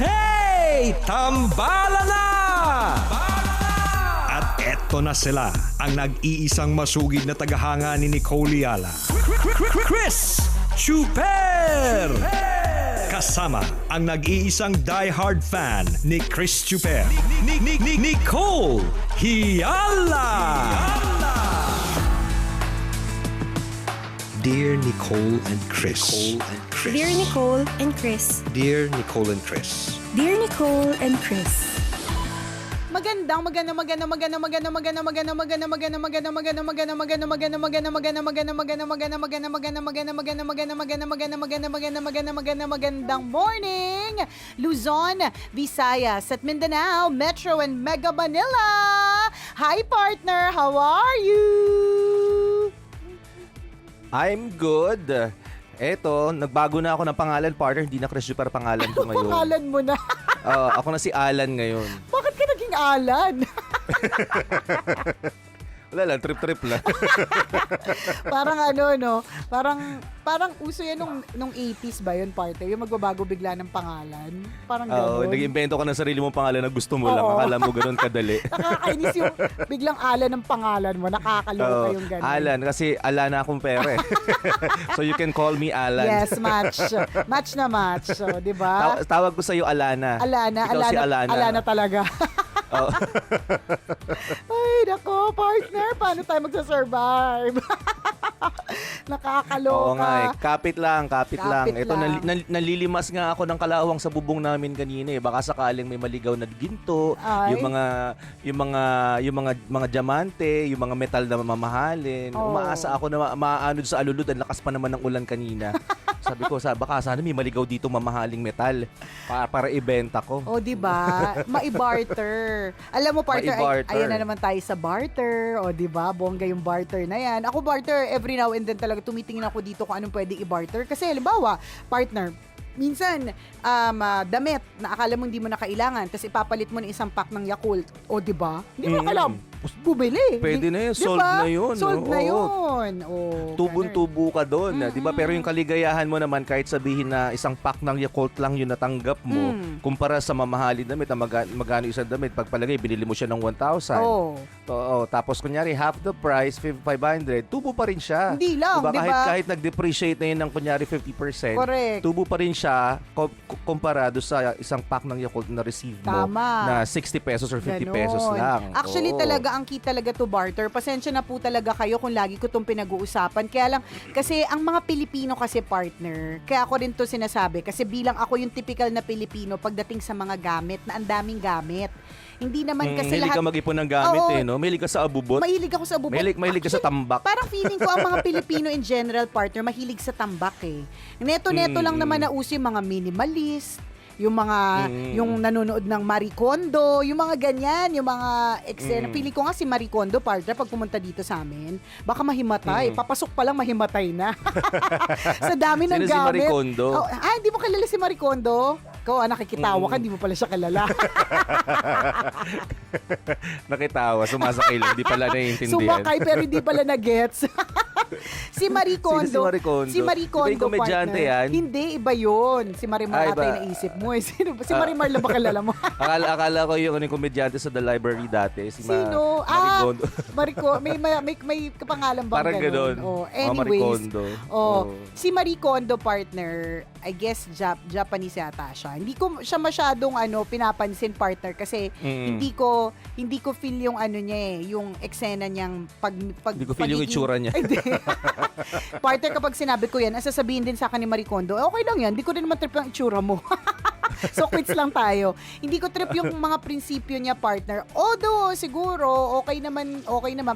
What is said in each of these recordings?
Hey! Tambala na! At eto na sila, ang nag-iisang masugid na tagahanga ni Nicole Yala. Chris Chuper! Kasama ang nag-iisang die-hard fan ni Chris Chuper. Nicole Yala! Dear Nicole and Chris. Dear Nicole and Chris. Dear Nicole and Chris. Dear Nicole and Chris. Magandang morning, Luzon, Visayas at Mindanao, Metro and Mega Manila. Hi partner, how are you? I'm good. Eto, nagbago na ako ng pangalan, partner. Hindi na Chris Super pangalan ko ngayon. Pangalan mo na. Ako na si Alan ngayon. Bakit ka naging Alan? Wala lang, trip-trip lang. Parang no? Parang uso yan nung 80s ba yun, partner? Yung magbabago bigla ng pangalan. Parang gano'n. Nag-invento ka ng sarili mong pangalan na gusto mo lang. Akala mo gano'n kadali. Nakakainis yung biglang Alan ng pangalan mo. Nakakaloka yung gano'n. Alan, kasi Alana akong pere. So you can call me Alan. Yes, match. Match na match. So, di ba? Tawag ko sa'yo Alana. Ikaw si Alana. Alana talaga. Oh. Ay, nako, partner. Paano tayo magsasurvive? Nakakaloka. Oo nga eh. Kapit lang. Ito, lang. nalilimas nga ako ng kalawang sa bubong namin kanina eh. Baka sakaling may maligaw na ginto, Ay. yung mga diamante, yung mga metal na mamahalin. Oh. Umaasa ako na maanod sa alulod. Ang lakas pa naman ng ulan kanina. Sabi ko, baka sana may maligaw dito mamahaling metal para ibenta ko. O, di ba? Maibarter. Alam mo, partner, Maibarter. ayan na naman tayo sa barter. O, di ba? Bongga yung barter na yan. Ako, barter, every now and then talaga tumitingin ako dito kung anong pwedeng i-barter. Kasi, halimbawa, partner, minsan, damit na akala mo hindi mo na kailangan, tapos ipapalit mo ng isang pack ng Yakult. O, di ba? Hindi mo alam. Bumili. Pwede na yun. Diba? Sold na yun. Sold na Oo. yun. Oh, Tubon-tubo ka doon, 'di ba? Pero yung kaligayahan mo naman kahit sabihin na isang pack ng Yakult lang yung natanggap mo, kumpara sa mamahalin damit na magkano isang damit, pagpalagay binili mo siya ng 1,000. Oo, tapos kunyari half the price, 500, tubo pa rin siya. Hindi lang, diba? 'di ba? Kahit nag-depreciate na yun ng kunyari 50%, Correct. tubo pa rin siya komparado sa isang pack ng Yakult na receive mo Tama. na 60 pesos or 50 Ganon. pesos lang. Actually, Oo. talaga, ang key talaga to barter. Pasensya na po talaga kayo kung lagi ko itong pinag-uusapan. Kaya lang, kasi ang mga Pilipino kasi partner, kaya ako rin to sinasabi, kasi bilang ako yung typical na Pilipino pagdating sa mga gamit, na ang daming gamit. Hindi naman kasi Mahilig lahat... ka mag-ipon ng gamit Oo. Mahilig ka sa abubot. Mahilig ako sa abubot. Mahilig ka sa tambak. Parang feeling ko ang mga Pilipino in general, partner, mahilig sa tambak eh. Neto-neto lang naman na uso yung mga minimalist, yung mga yung nanonood ng Marie Kondo, yung mga ganyan, yung mga eksena. Feeling ko nga si Marie Kondo, partner, pag pumunta dito sa amin, baka mahimatay. Papasok pa lang mahimatay na. Sa dami ng Sino si gamit. Marie Kondo? Hindi mo kilala si Marie Kondo? Ikaw, nakikitawa ka, hindi mo pala siya kilala. Nakitawa, sumasakay lang, di pala naiintindihan. Sumakay pero hindi pala na-gets. Si Marie Kondo. Sino si Marie Kondo? Si Marie Iba yung Kondo, komedyante partner. yan? Hindi, iba yun. Si Marimar Ah, ata iba. yung naisip mo. Sino ba? Si Marimar lang ba kilala mo? Akala ko yung komedyante sa The Library dati. Sino? Marie Kondo. May kapangalan bang Parang ganun. Oh, Marie anyways. Kondo. Si Marie Kondo, partner, I guess Japanese yata siya. Hindi ko siya masyadong pinapansin, partner, kasi hindi ko feel yung niya yung eksena niyang Hindi ko feel yung itsura niya. Hindi. Partner, kapag sinabi ko yan, sasabihin din sa akin ni Marie Kondo, okay lang yan, hindi ko rin naman trip ang itsura mo. So, quits lang tayo. Hindi ko trip yung mga prinsipyo niya, partner. Although, siguro, okay naman.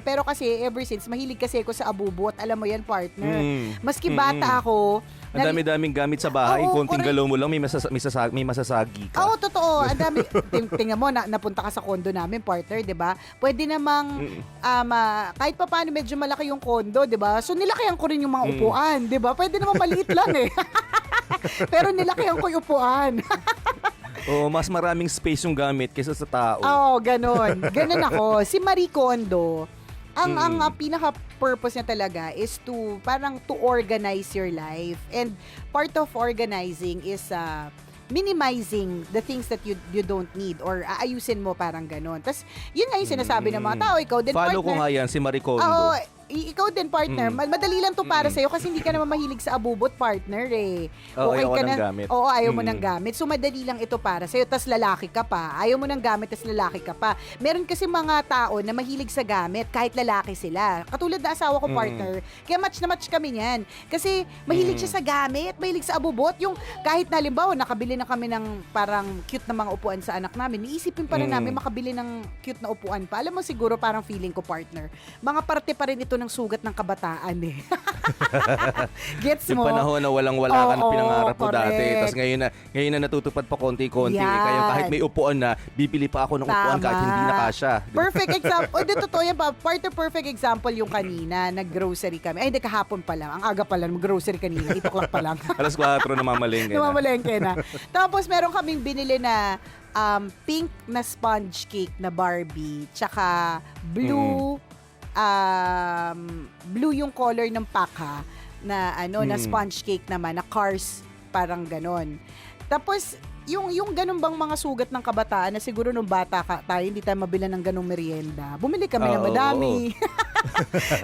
Pero kasi, ever since, mahilig kasi ako sa abubot. Alam mo yan, partner. Maski bata ako, Ang dami-daming gamit sa bahay. Oo, Konting correct. galaw mo lang, may masasagi ka. Oo, totoo. Ang dami. Tingnan mo, napunta ka sa kondo namin, partner, 'di ba? Pwede namang kahit pa paano medyo malaki yung kondo, 'di ba? So nilakayan ko rin yung mga upuan, 'di ba? Pwede namang maliit lang eh. Pero nilakayan ko yung upuan. Oo, mas maraming space yung gamit kaysa sa tao. Oo, ganon. Ganon ako. Si Marie Kondo, ang pinaka-purpose niya talaga is to, parang to organize your life. And part of organizing is minimizing the things that you don't need or aayusin mo parang ganon. Tapos, yun nga yung sinasabi ng mga tao, ikaw din Follow partner. ko nga yan, si Marie Kondo. Oo, ikaw din partner, madali lang to para sa'yo kasi hindi ka naman mahilig sa abubot partner eh. Oo, ayaw ko ng gamit. Oo, ayaw mo ng gamit. So madali lang ito para sa'yo. Tas lalaki ka pa. Ayaw mo ng gamit, tas lalaki ka pa. Meron kasi mga tao na mahilig sa gamit kahit lalaki sila. Katulad na asawa ko partner. Kaya match na match kami niyan. Kasi mahilig siya sa gamit, mahilig sa abubot. Yung kahit na halimbawa, nakabili na kami ng parang cute na mga upuan sa anak namin. Iisipin pa rin namin makabili ng cute na upuan pa. Alam mo siguro parang feeling ko partner. Mga parte pa rin ito ng sugat ng kabataan eh. Gets Yung mo? panahon na walang-wala ka na Oo, pinangarap mo correct. dati. Tapos ngayon na natutupad pa konti-konti. Yan. Kaya kahit may upuan na, bibili pa ako ng upuan kahit hindi na kasya. Perfect example. O, di totoo yan pa. Perfect example yung kanina. Nag-grocery kami. Ay, hindi, kahapon pa lang. Ang aga pa lang. Mag-grocery kanina. 8 o'clock pa lang. Alas 4 na mamalengke na. Namamalengke na. Tapos, meron kaming binili na pink na sponge cake na Barbie. Tsaka blue blue yung color ng paka na na sponge cake naman na Cars parang ganon. Tapos yung ganun bang mga sugat ng kabataan na siguro nung bata tayo hindi tayo mabila ng ganung merienda. Bumili kami ng madami.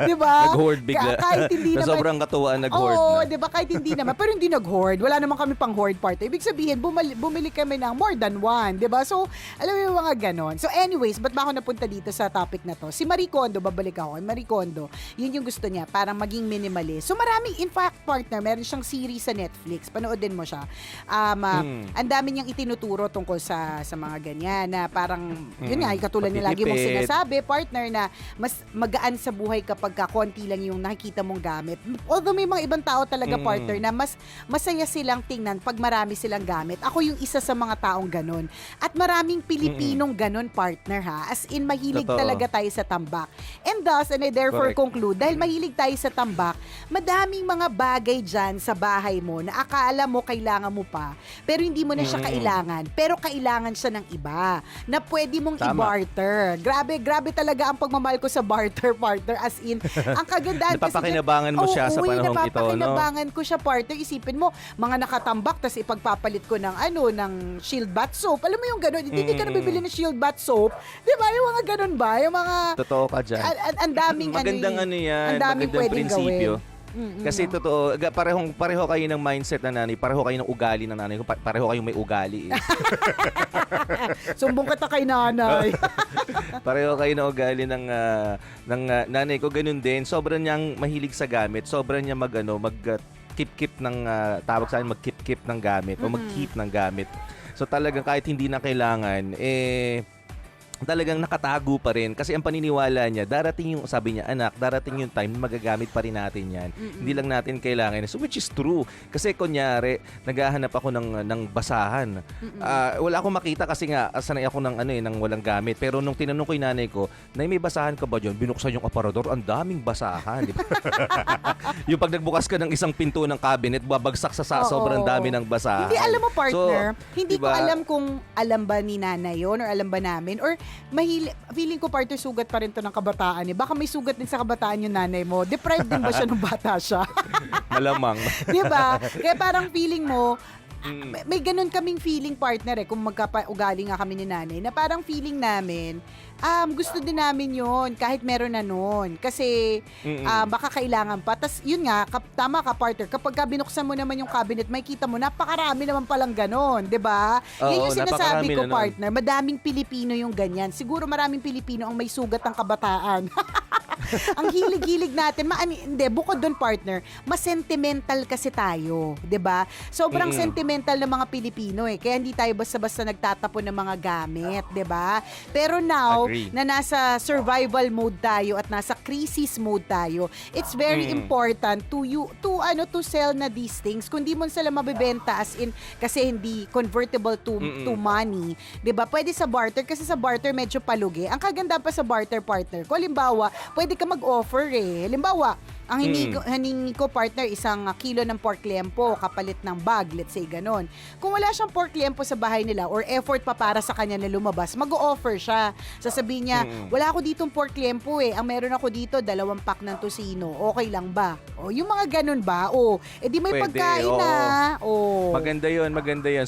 'Di ba? Nag-hoard bigla. Kahit hindi na naman sobrang katuwaan nag-hoard Oo, na. 'di ba? Kahit hindi naman, pero hindi nag-hoard. Wala naman kami pang hoard party. Ibig sabihin, bumili kami ng more than one, 'di ba? So, alam mo yung mga ganon. So, anyways, ba't ba ako napunta dito sa topic na to? Si Marie Kondo, babalik ako. Marie Kondo, yun yung gusto niya, parang maging minimalist. So, maraming, in fact, partner, meron siyang series sa Netflix. Panoodin mo siya. Ang dami niyang itinuturo tungkol sa mga ganyan na parang, yun nga, katulad na lagi mong Pagtitipid. sinasabi, partner, na mas magaan sa buhay kapag konti lang yung nakikita mong gamit. Although may mga ibang tao talaga, partner, na mas masaya silang tingnan pag marami silang gamit. Ako yung isa sa mga taong ganon. At maraming Pilipinong ganon, partner, ha? As in, mahilig Totoo. talaga tayo sa tambak. And thus, and I therefore Correct. conclude, dahil mahilig tayo sa tambak, madaming mga bagay dyan sa bahay mo na akala mo kailangan mo pa, pero hindi mo na siya kailangan. Pero kailangan siya ng iba na pwede mong Tama. i-barter. Grabe talaga ang pagmamahal ko sa barter, partner. As in, ang kagandahan kasi Napapakinabangan mo siya sa panahong ito, no? napapakinabangan ko siya, partner. Isipin mo, mga nakatambak, tas ipagpapalit ko ng ng Shield Bath Soap. Alam mo yung gano'n, hindi ka na bibili ng Shield Bath Soap. Di ba? Yung mga gano'n ba? Yung mga... Totoo ka dyan. Ang daming Magandang ano yan. Ang daming Magandang pwedeng prinsipyo. gawin. Kasi totoo, pareho kayo ng mindset na nanay, pareho kayo ng ugali ng nanay ko, pareho kayong may ugali eh. Sumbong kita kay nanay. Pareho kayo ng ugali ng nanay ko, ganun din. Sobrang niyang mahilig sa gamit, sobrang niya keep ng tawag sa akin, mag-keep ng gamit o mag-keep ng gamit. So talagang kahit hindi na kailangan, talagang nakatago pa rin kasi ang paniniwala niya, darating yung, sabi niya, anak, darating yung time na magagamit pa rin natin yan. Hindi lang natin kailangan. So which is true. Kasi kunyari, naghahanap ako ng basahan. Wala akong makita kasi nga, sanay ako ng walang gamit. Pero nung tinanong ko yung nanay ko, Nay, may basahan ka ba dyan? Binuksan yung aparador, ang daming basahan. Di ba? Yung pag nagbukas ka ng isang pinto ng cabinet, babagsak sa sobrang dami ng basahan. Hindi alam mo, partner. So, hindi diba? ko alam kung alam ba ni nanay yun or alam ba namin or feeling ko partner sugat pa rin to ng kabataan eh. Baka may sugat din sa kabataan yung nanay mo. Deprived din ba siya nung bata siya? Malamang. Di ba? Kaya parang feeling mo, may ganun kaming feeling, partner eh, kung magkaugali nga kami ni nanay, na parang feeling namin, gusto din namin yon kahit meron na nun. Kasi baka kailangan pa. Tas yun nga, tama ka, partner, kapag binuksan mo naman yung cabinet, may kita mo, napakarami naman palang ganon, di ba? Yan yung sinasabi ko, partner. Madaming Pilipino yung ganyan. Siguro maraming Pilipino ang may sugat ng kabataan. Ang hilig-hilig natin, hindi, bukod doon, partner, mas sentimental kasi tayo, 'di ba? Sobrang sentimental ng mga Pilipino eh. Kaya hindi tayo basta-basta nagtatapon ng mga gamit, 'di ba? Pero now na nasa survival mode tayo at nasa crisis mode tayo, it's very important to sell na these things. Kung di mo sila mabebenta as in kasi hindi convertible to money, 'di ba? Pwede sa barter kasi sa barter medyo palugi. Ang kaganda pa sa barter, partner, kung halimbawa, pwede ka mag-offer eh. Halimbawa, Ang hiningi ko, partner, isang kilo ng pork liempo kapalit ng bag, let's say ganon. Kung wala siyang pork liempo sa bahay nila or effort pa para sa kanya na lumabas, mag-o-offer siya. Sasabihin niya, wala ako ditong pork liempo eh. Ang meron ako dito, 2 pack ng tocino. Okay lang ba? O, yung mga ganon ba? O, edi may Pwede, pagkain oo. na. O. Maganda yun.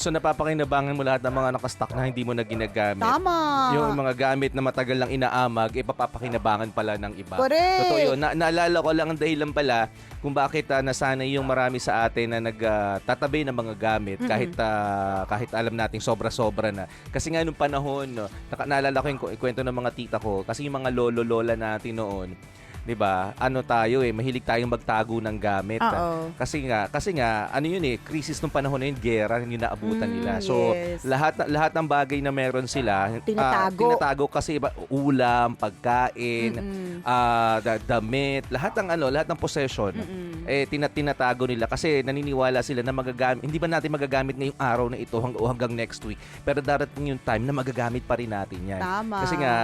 So napapakinabangan mo lahat ng mga nakastock na hindi mo na ginagamit. Tama. Yung mga gamit na matagal lang inaamag, papapakinabangan pala ng iba. Correct. Totoo yun. Naalala ko lang ang dahilan pala kung bakit nasanay yung marami sa atin na nagtatabi ng mga gamit kahit alam nating sobra-sobra na. Kasi nga nung panahon, naalala ko yung kwento ng mga tita ko, kasi yung mga lolo-lola natin noon, 'di ba? Ano tayo mahilig tayong magtago ng gamit. Oo. Kasi nga ano yun crisis nung panahon na yun, gera yung naabutan nila. So yes. lahat ng bagay na meron sila, tinatago kasi ulam, pagkain, damit, lahat ng possession. Tinatago nila kasi naniniwala sila na magagamit. Hindi ba natin magagamit ngayong araw na ito hanggang next week? Pero darating yung time na magagamit pa rin natin 'yan. Tama. Kasi nga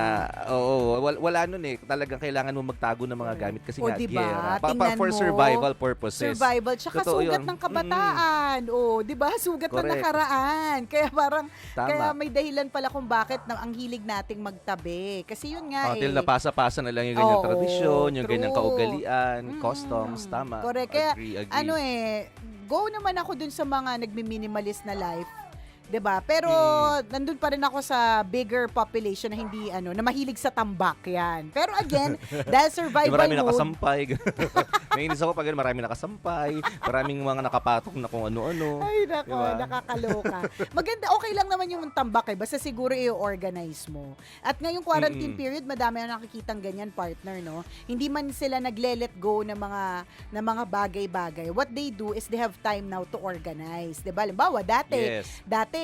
wala nun talagang kailangan mo magtago ng mga gamit kasi nga diba? gera. For survival purposes. Survival. Tsaka Totoo sugat yun. ng kabataan. O, di ba? Sugat ng Correct. nakaraan. Kaya parang, Tama. kaya may dahilan pala kung bakit ang hilig nating magtabi. Kasi yun nga Until napasa-pasa na lang yung ganyang Oo, tradisyon, yung true. ganyang kaugalian, customs, tama. Correct. Kaya, Agree. go naman ako dun sa mga nagmi-minimalist na life. 'Di ba? Pero nandun pa rin ako sa bigger population na hindi na mahilig sa tambak 'yan. Pero again, dahil survival Marami mode, nakasampay. Nainis ako pag marami nakasampay, maraming mga nakapatok na kung ano-ano. ay nako, Diba? nakakaloka. Maganda, okay lang naman yung tambak basta siguro i-organize mo. At ngayong quarantine period, madami ang nakikitang ganyan, partner, no? Hindi man sila nagle-let go ng mga bagay-bagay. What they do is they have time now to organize. 'Di ba? Halimbawa, dati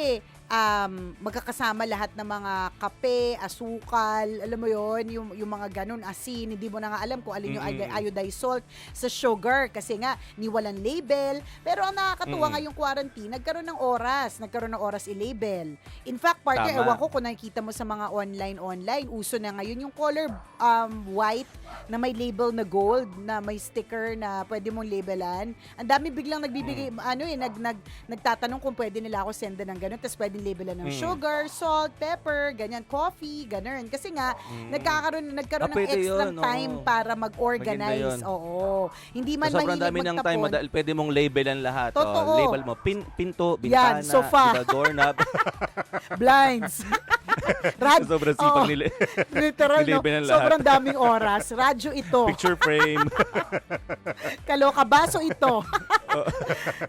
magkakasama lahat ng mga kape, asukal, alam mo yon, yung mga ganun, asin, hindi mo na nga alam kung alin yung iodized salt sa sugar kasi nga niwalang label. Pero ang nakakatuwa ngayong quarantine, nagkaroon ng oras i-label. In fact, partner, Tama. ewan ko kung nakikita mo sa mga online, uso na ngayon yung color white na may label na gold, na may sticker na pwede mong labelan. Ang dami biglang nagbibigay, nagtatanong kung pwede nila ako sendan ng ganun, tapos pwedeng labelan ng sugar, salt, pepper, ganyan, coffee, ganun. Kasi nga, nagkaroon ng pwede extra yun, time oo. para mag-organize. Maganda yun. Oo. Hindi man So, sobrang mahilig dami ng time, magtapon. dahil pwede mong labelan lahat. Totoo. Label mo, pinto, bintana, sofa. doorknob. Blinds. Sobrang sipag nila. Literal, no? Nilabelan lahat. Sobrang daming oras. Radyo ito. Picture frame. Kaloka, baso ito.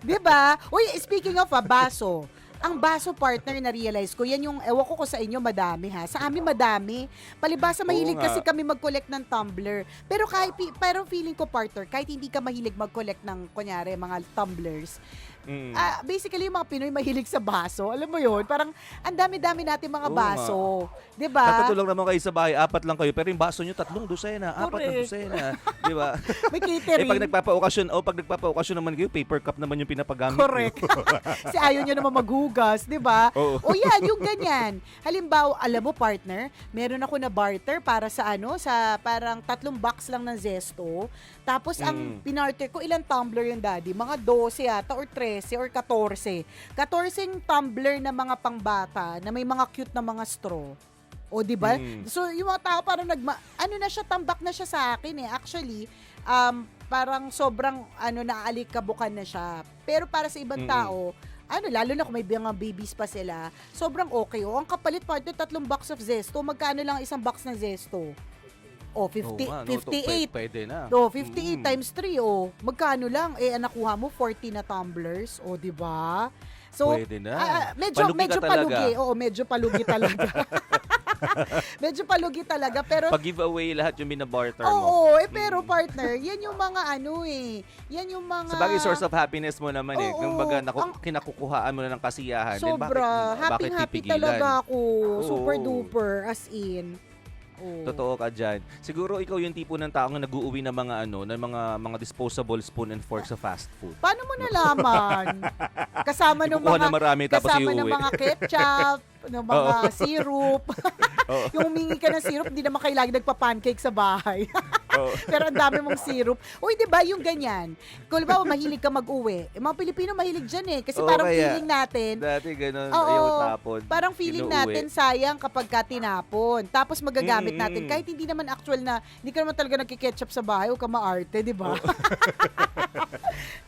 Di ba? Uy, speaking of baso, ang baso, partner, na-realize ko, yan yung, ewan ko sa inyo, madami ha. Sa amin, madami. Palibasa, mahilig Oo nga. kasi kami mag-collect ng tumbler. Pero feeling ko, partner, kahit hindi ka mahilig mag-collect ng, kunyari, mga tumblers, basically, yung mga Pinoy mahilig sa baso. Alam mo yun? Parang, ang dami-dami natin mga Oo baso. Di ba? Tatlo lang naman kayo sa bahay, 4 lang kayo, pero yung baso nyo, 3 dosena, 4 na Correct. dosena. Di ba? May catering. Pag nagpapa-okasyon naman kayo, paper cup naman yung pinapagamit Correct. Kasi ayaw nyo naman maghugas, di ba? Oo. O yan, yung ganyan. Halimbawa, alam mo, partner, meron ako na barter para sa sa parang 3 box lang ng Zesto. Tapos ang pinarter ko, ilang tumbler yung daddy? Mga 12 yata or 13 or 14. 14 tumbler na mga pangbata na may mga cute na mga straw. O, di ba? So, yung mga tao parang tambak na siya sa akin eh. Actually, parang sobrang naaalikabukan na siya. Pero para sa ibang tao, lalo na kung may mga babies pa sila, sobrang okay. O, ang kapalit, partner, 3 box of Zesto. Magkano lang isang box ng Zesto? O, 58. Pwede na. O, 58 times 3. O, magkano lang? Nakuha mo 40 na tumblers. O, di ba? So, Pwede na. medyo Palugi ka talaga. palugi. Oo, medyo palugi talaga. Medyo palugi talaga, pero Pag-giveaway lahat yung binabarter mo. oo, pero partner, yan yung mga yan yung mga Sa bagay, source of happiness mo naman eh. Oo, Kung baga, ang- kinakukuhaan mo na ng kasiyahan. Then sobra. bakit Happy pipigilan? talaga ako. Oo. Super duper, as in. Oo. Totoo ka dyan. Siguro ikaw yung tipo ng taong nag-uuwi ng mga disposable spoon and fork sa fast food. Paano mo nalaman? Kasama ng Kukuha mga na marami tapos kasama ng iuwi. mga ketchup, ng mga syrup. Oo. Yung humingi ka ng syrup, hindi naman kailangan nagpa-pancake sa bahay. Oo. Pero ang dami mong syrup. Uy, di ba yung ganyan? Kung ba mahilig ka mag-uwi, mga Pilipino mahilig dyan eh. Kasi Oo, parang kaya, feeling natin, Dati ganun, oo, ayaw tapon. parang feeling Inuuwi. natin sayang kapag ka tinapon. Tapos magagamit natin. Kahit hindi naman actual na, hindi ka naman talaga nagkiketchup sa bahay, huwag ka maarte, di ba?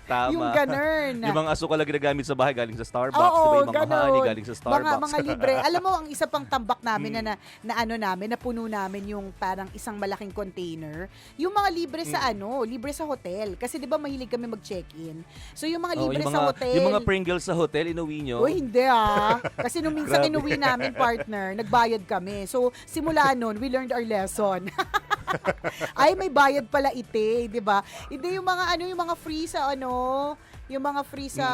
Tama. Yung ganun. Yung mga asukal na ginagamit sa bahay galing sa Starbucks, Oo, diba? Yung mga ganun. honey galing sa Starbucks. Mga libre. Alam mo, ang isa pang tambak namin na ano namin, na puno namin yung parang isang malaking container. Yung mga libre sa libre sa hotel. Kasi di ba mahilig kami mag-check-in. So yung mga Oo, libre yung sa mga, hotel. Yung mga Pringles sa hotel, inuwi nyo. Uy, hindi ah. Kasi nung minsan Grabe. inuwi namin, partner, nagbayad kami. So, simula nun, we learned our lesson. Ay, may bayad pala ite, di ba? Hindi yung mga yung mga free sa yung mga free sa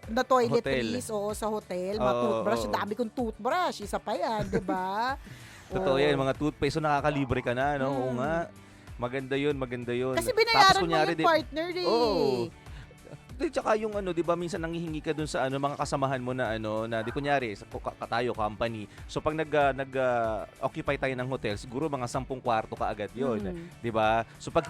na toiletries o sa hotel, mga Oo, toothbrush, oo. dami kong toothbrush, isa pa yan, di ba? Totoo Oo. yan, mga toothpaste. So nakakalibre ka na, no? Oo nga. Maganda yun, maganda yun. Kasi Tapos, binayaran mo kunyari, yung partner eh. Oo. Di, tsaka yung di ba minsan nanghihingi ka dun sa mga kasamahan mo na na di kunyari sa tayo company. So pag occupy tayo ng hotel, siguro mga 10 kwarto ka agad 'yon, di ba? So pag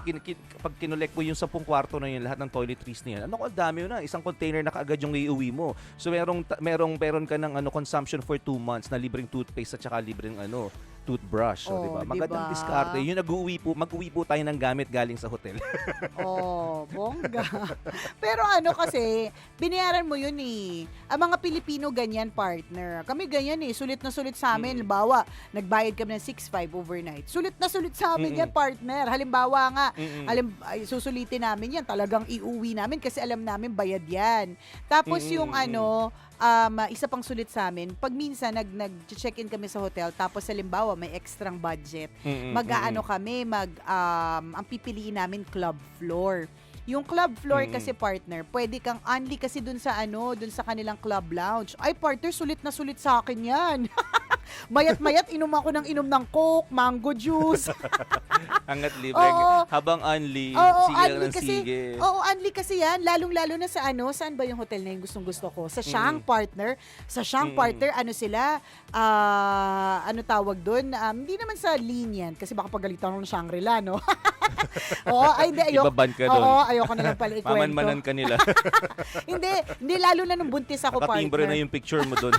pag kinolek mo yung 10 kwarto na yun, lahat ng toiletries na yan, ang dami yun na, isang container na kaagad yung iuwi mo. So meron ka ng consumption for 2 months na libreng toothpaste at saka libreng toothbrush, so, di ba? Magandang diskarte. Yung mag-uwi po tayo ng gamit galing sa hotel. Oh, bongga. Pero kasi, binayaran mo yun eh. Ang mga Pilipino ganyan, partner. Kami ganyan eh, sulit na sulit sa amin. Halimbawa, nagbayad kami ng 6.5 overnight. Sulit na sulit sa amin yan, partner. Halimbawa nga, susulitin namin yan. Talagang iuwi namin kasi alam namin bayad yan. Tapos yung isa pang sulit sa amin, pag minsan nag-check-in kami sa hotel, tapos halimbawa may extrang budget, kami, ang pipiliin namin club floor. Yung club floor kasi, partner, pwede kang only kasi dun sa kanilang club lounge. Ay, partner, sulit na sulit sa akin yan. Mayat-mayat, inom ako ng Coke, mango juice. Hanggat libre. Oo. Habang only, Oo, sige lang only ng kasi, sige. oo, only kasi yan. Lalong-lalo na sa saan ba yung hotel na yung gustong-gusto ko? Sa Shang, partner. Sa Shang, partner, sila, tawag doon? Hindi naman sa lenient, kasi baka pagalitan ko ng Shangri-La, no? Oo, ay, hindi, ayoko. Ibaban ka doon. Oo, ayoko na lang pala ikwento. Maman-manan ka nila. hindi, lalo na nung buntis ako, Nakatimbre partner. na yung picture mo doon.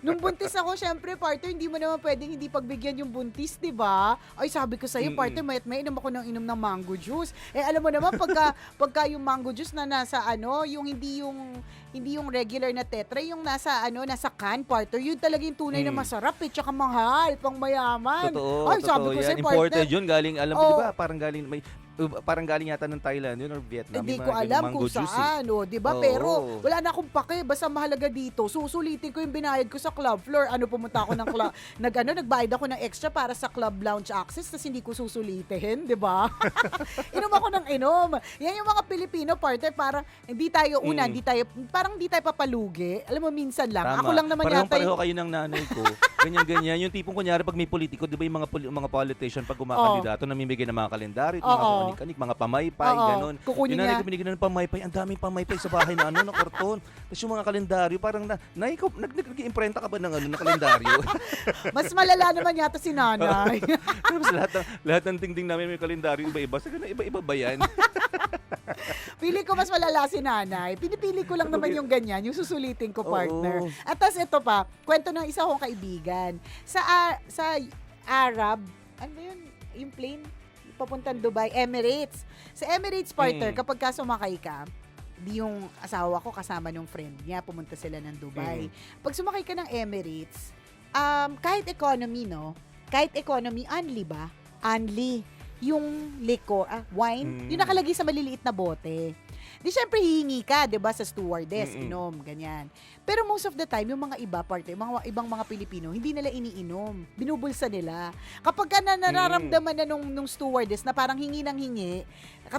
Nung buntis ako, syempre, partner, hindi mo naman pwedeng hindi pagbigyan yung buntis, di ba? Ay, sabi ko sa'yo, partner, may inom ako ng mango juice. Eh, alam mo naman, pagka yung mango juice na nasa yung hindi yung regular na tetra, yung nasa can, partner, yun talaga yung tunay na masarap eh, tsaka mahal, pang mayaman. Totoo, ay, sabi ko yan. sa'yo, Imported partner, yun, galing, alam mo, di ba, parang galing yata ng Thailand yun or Vietnam. hindi yung ko mga alam mango kung juice, saan, di ba? Oo. Pero wala na akong pake, basta mahalaga dito. Susulitin ko yung binayad ko sa club floor. Pumunta ako ng club, nagbayad ako ng extra para sa club lounge access, tapos hindi ko susulitin, di ba? Inom ako ng inom. Yan yung mga Pilipino, partner, parang hindi tayo parang hindi tayo papalugi. Alam mo, minsan lang. Tama. Ako lang naman yata Pareho kayo ng nanay ko. Ganyan-ganyan. Yung tipong kunyari pag may politiko, di ba yung mga politician pag kumakandidato, namimigay ng mga kalendaryo, mga kanik-kanik, mga pamaypay, ganun. Kukunin Yung nanay niya. ko binigyan ng pamaypay, ang daming pamaypay sa bahay na na karton. Tapos yung mga kalendaryo, parang nag-imprenta ka ba ng kalendaryo? Mas malala naman yata si nanay. Tapos lahat ng dingding namin may kalendaryo, iba-iba. Sige na, iba-iba ba yan? Pili ko mas malala si nanay. Pinipili ko lang naman yung ganyan, yung susulitin ko, partner. Oo. At tas ito pa, kwento ng isa kong kaibigan. Sa Arab, ano ba yun? Yung plane, papuntang Dubai, Emirates. Sa Emirates, partner, kapag ka sumakay ka, di yung asawa ko kasama nung friend niya, pumunta sila ng Dubai. Pag sumakay ka ng Emirates, kahit economy, only ba? Only. Yung liquor, wine, yung nakalagay sa maliliit na bote. Di syempre hihingi ka, 'di ba, sa stewardess, inom, ganyan. Pero most of the time, yung mga iba ibang mga Pilipino, hindi nila iniinom. Binubulsa nila. Kapag ka nararamdaman na nung stewardess na parang hingi ng hingi,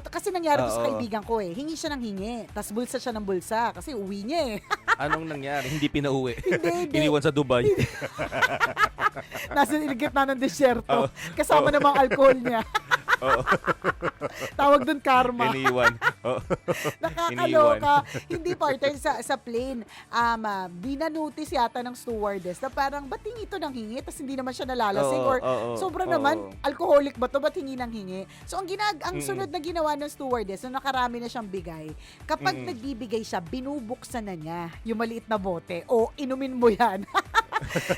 kasi nangyari to sa kaibigan ko hingi siya ng hingi, tas bulsa siya ng bulsa kasi uwi niya Anong nangyari? Hindi pinauwi. Hindi. Iniwan sa Dubai. Nasa gitna ng desierto. Kasama namang alcohol niya. Oo. Tawag dun karma. Iniwan. Oo. Nakakaloka. Hindi partner sa plane. Bina-notice yata ng stewardess na parang ba't hingi ito ng hingi? Tapos hindi naman siya nalalasing or sobra naman, alcoholic ba to? Ba't hingi ng hingi? So ang sunod na ginawa ng stewardess, nung nakarami na siyang bigay, kapag nagbibigay siya, binubuksan na niya yung maliit na bote. O, inumin mo yan.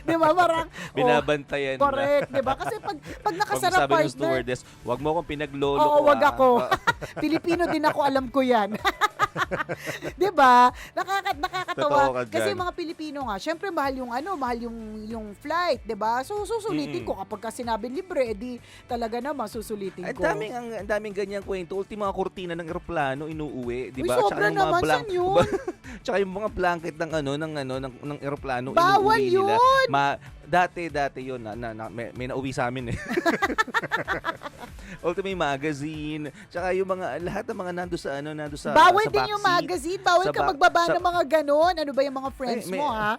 Di ba? Parang, Binabantayan correct, na. di ba? Kasi pag Pag nakasarap sabi ng partner, stewardess, wag mo akong pinaglolo oo, wag ah." ako. Pilipino din ako, alam ko yan. 'Di ba? Nakakatawa Totoo ka dyan. kasi mga Pilipino nga, syempre mahal yung flight, 'di ba? So susulitin ko kapag sinabi libre, edi talaga naman susulitin ko. Ang daming ganyang kwento. Ultimo mga kurtina ng eroplano inuuwi, di Uy, ba? sobra yung mga naman, saan yun? Tsaka yung mga blanket ng eroplano Bawal inuuwi nila. yun! Dati yun may nauwi sa amin eh. Ultimo yung magazine, tsaka yung mga lahat ng mga nando sa Bawal sa din yung backseat. magazine, bawal Sa ka ba- magbaba sa- ng mga ganon. Ano ba yung mga friends Ay, may- mo, ha?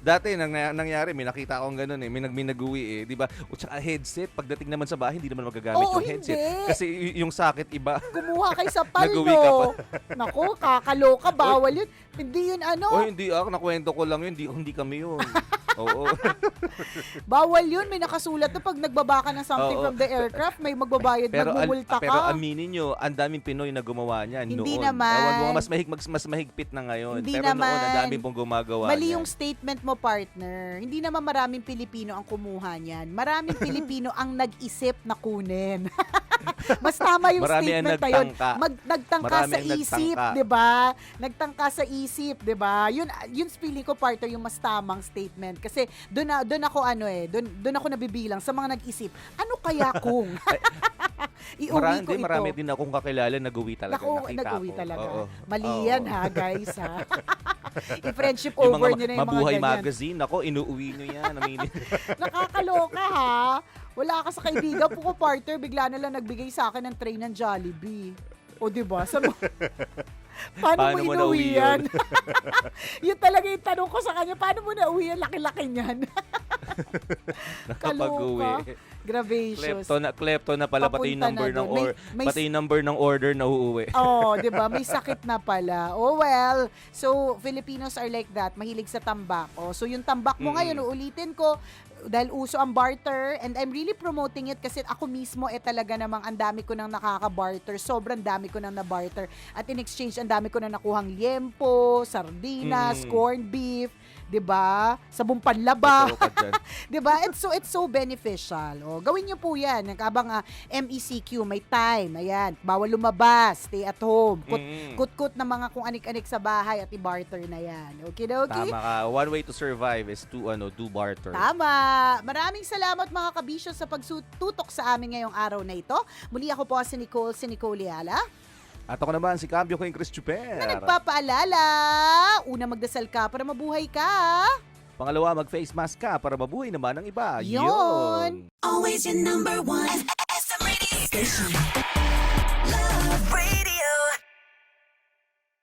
Dati nangyari, may nakita akong ganun eh, may nag-uwi eh, di ba? O tsaka headset, pagdating naman sa bahay, hindi naman magagamit Oo, yung headset. hindi. Kasi yung socket iba. Kumuha kay sa Nag-uwi ka palno. Nako, kakaloka, bawal yun. Hindi yun Oh, hindi nakwento ko lang yun, hindi kami yun. Oo. Bawal yun. May nakasulat na pag nagbaba ka ng something Oo. from the aircraft, may magbabayad, magmumulta ka. Pero aminin nyo, ang daming Pinoy na gumawa niyan Hindi noon. naman. Ewan mo nga, mas mahigpit na ngayon. Hindi pero noon, ang naman. daming pong gumagawa Mali niyan. yung statement mo, partner. Hindi naman maraming Pilipino ang kumuha niyan. Maraming Pilipino ang nag-isip na kunin. Mas tama yung Marami ang statement na yun. nagtangka. Nagtangka Marami sa ang isip, nagtangka. 'di ba? Nagtangka sa isip, 'di ba? Yun feeling ko, partner, yung mas tamang statement kasi doon ako nabibilang sa mga nag-isip. Ano kaya kung iuwi ko ito? Marami din akong kakilala nag-uwi talaga. Naku, nakita nag-uwi ko. talaga. Oo. Mali Oo. yan, ha, guys, ha? I-friendship Yung over mga nyo na yung mga Mabuhay ganyan. magazine, ako, inuuwi nyo yan. Aminin. Nakakaloka, ha? Wala ka sa kaibigan po ko, partner, bigla na lang nagbigay sa akin ng tray ng Jollibee. O, diba? Paano mo inuwi yan? Yun talaga yung tanong ko sa kanya, paano mo nauwi yan? Laki-laki niyan. Nakapag-uwi. Gravacious. Klepto na pala, pati yung Papunta number na ng dun. May pati yung number ng order na uuwi. Oh, 'di ba? May sakit na pala. Oh well. So Filipinos are like that, mahilig sa tambak. Oh, so yung tambak mo ngayon, uulitin ko, dahil uso ang barter, and I'm really promoting it kasi ako mismo talaga namang ang dami ko nang nakaka-barter. Sobrang dami ko nang na-barter. At in exchange, ang dami ko nang nakuhang liempo, sardinas, corned beef, 'di ba? Sabong panlaba. Totoo ka dyan. 'Di ba? It's so beneficial. Oh, gawin niyo po 'yan. Habang MECQ, may time. Ayan, bawal lumabas, stay at home. Kut-kut na mga kung anik-anik sa bahay at i-barter na 'yan. Okay. Tama ka. One way to survive is to do barter. Tama. Maraming salamat mga kabisyo sa pagtutok sa amin ngayong araw na ito. Muli ako po si Nicole Liala. At ako naman, si Cambio ko yung Chris Chuper. Na nagpapaalala, una magdasal ka para mabuhay ka. Pangalawa, mag-face mask ka para mabuhay naman ang iba. Yun. Always your number one. SM Radio Station.